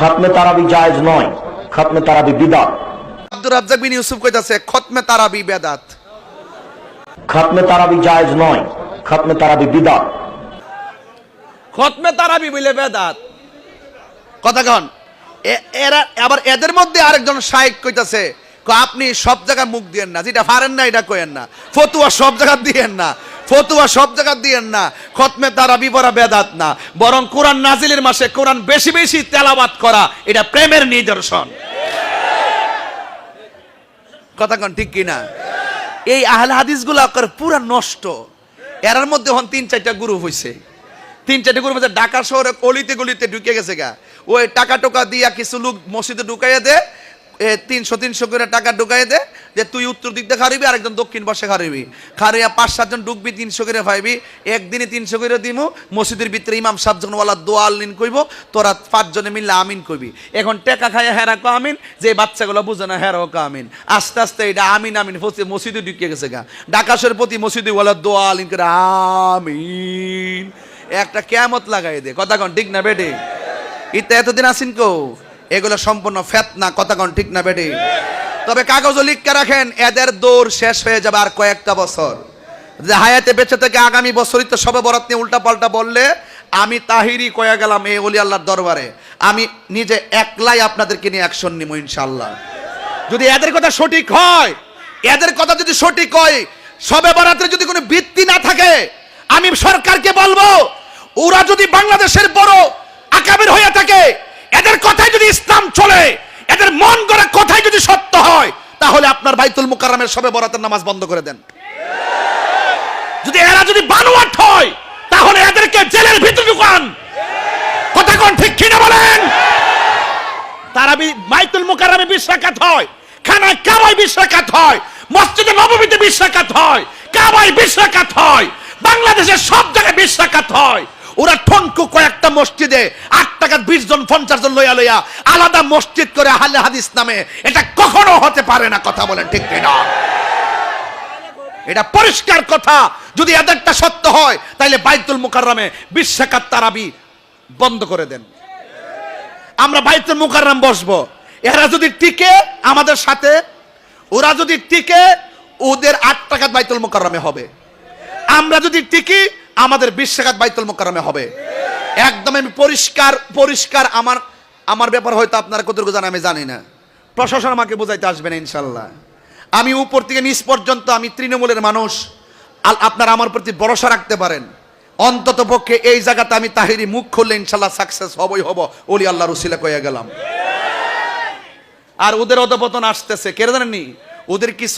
খতমে তারাবি জায়েজ নয়, খতমে তারাবি বিদআত। আব্দুর রাজ্জাক বিন ইউসুফ কইতাছে খতমে তারাবি বেদাত। খতমে তারাবি জায়েজ নয়, খতমে তারাবি বিদআত। খতমে তারাবি বলে বেদাত কথা কন। এরা আবার এদের মধ্যে আরেকজন শাইখ কইতাছে আপনি সব জায়গায় মুখ দিয়েন না, যেটা পারেন না এটা কইেন না, ফতুয়া সব জায়গা দিয়েন না, ফতুয়া সব জায়গা দিয়েন না, খতমে তারাবি পড়া বেদাত না, বরং কোরআন নাজিলের মাসে কোরআন বেশি বেশি তেলাওয়াত করা এটা প্রেমের নিদর্শন। কথা কন ঠিক কিনা? এই আহলে হাদিসগুলো পুরা নষ্ট। এরার মধ্যে হন 3-4টা গ্রুপ হইছে, 3-4টা গ্রুপ হচ্ছে ঢাকা শহরে অলিতে গলিতে ঢুকে গেছে গা। ওই টাকা টোকা দিয়া কিছু লোক মসজিদে ঢুকাইয়া দে, 300 করে টাকা ঢুকাই দে যে তুই উত্তর দিক দিয়ে খারিবি, আরেকজন দক্ষিণ পাশে খারিবি, খারিয়া 5-7 জন ঢুকবি, 300 করে পাইবি, একদিনে 300 করে দিমু। মসজিদের ভিতরে ইমাম সাহেব যখন ওয়ালা দোয়াল নিন কইব, তোরা 5 জনে মিললে আমিন কইবি। এখন টেকা খাইয়া হেরা কো আমিন, যে বাচ্চাগুলো বুঝে না হেরাও কো আমিন। আস্তে আস্তে এটা আমিন আমিন মসজিদে ঢুকে গেছে গা। ঢাকাশের প্রতি মসজিদে ওয়ালা দোয়াল নিন করে আমিন, একটা কিয়ামত লাগাই দে। কথা কন ঠিক না বেটে? ইতা এতদিন আসিন কো এগুলো সম্পূর্ণ ফেতনা। কথা কন ঠিক না বেটে? তবে কাগজও লিখকে রাখেন, এদের দৌড় শেষ হয়ে যাবে আর কয়েকটা বছর। যে হায়াতে বেঁচে থেকে আগামী বছরই তো সবে বরাত নিয়ে উল্টা পাল্টা বললে আমি তাহিরি কয়ে গেলাম এই ওলি আল্লাহর দরবারে, আমি নিজে একলাই আপনাদেরকে নিয়ে অ্যাকশন নিব ইনশাআল্লাহ। যদি এদের কথা সঠিক হয়, এদের কথা যদি সঠিক হয়, সবে বরাতের যদি কোনো ভিত্তি না থাকে, আমি সরকারকে বলবো ওরা যদি বাংলাদেশের বড় আকাবির হয়ে থাকে, এদের কথাই যদি ইসলাম চলে, এদের মন গড়া কথাই যদি সত্য হয়, তাহলে আপনার বাইতুল মুকাররমের শবে বরাতের নামাজ বন্ধ করে দেন। যদি এরা যদি বানোয়াট হয়, তাহলে এদেরকে জেলের ভিতরে ঢুকান। কথা কোন ঠিক কিনা বলেন? তারাবি বাইতুল মুকাররমে 20 রাকাত হয়, খানায় কাবায় 20 রাকাত হয়, মসজিদে নববীতে 20 রাকাত হয়, কাবায় 20 রাকাত হয়, বাংলাদেশের সব জায়গায় 20 রাকাত হয়। ওরা ঠনকু কয়েকটা মসজিদে 8 টাকা 20 জন 50 জন লইয়া লইয়া আলাদা মসজিদ করে আহলে হাদিস নামে, এটা কখনো হতে পারে না। কথা বলেন ঠিক কিনা? এটা পরিষ্কার কথা। যদি এদেরটা সত্য হয়, তাহলে বাইতুল মুকাররমে 20 রাকাত তারাবি বন্ধ করে দেন। আমরা বাইতুল মুকাররম বসবো, এরা যদি টিকে আমাদের সাথে, ওরা যদি টিকে ওদের 8 টাকা বাইতুল মুকাররমে হবে, আমরা যদি টিকি আমাদের 20 রাকাত বাইতুল মুকাররমে হবে। একদম আমি পরিষ্কার। আমার ব্যাপার হয়তো আপনারা কতটুকু জানেন আমি জানি না, প্রশাসন আমাকে বোঝাইতে আসবে না ইনশাল্লাহ। আমি উপর থেকে নিচ পর্যন্ত আমি তৃণমূলের মানুষ, আপনারা আমার প্রতি ভরসা রাখতে পারেন। অন্তত পক্ষে এই জায়গাতে আমি তাহিরি মুখ খুললে ইনশাল্লাহ সাকসেস হবই হব, ওলি আল্লাহর উসিলা কইয়া গেলাম। আর ওদের অধপতন আসতেছে, কে জানেননি? ওদের কিছু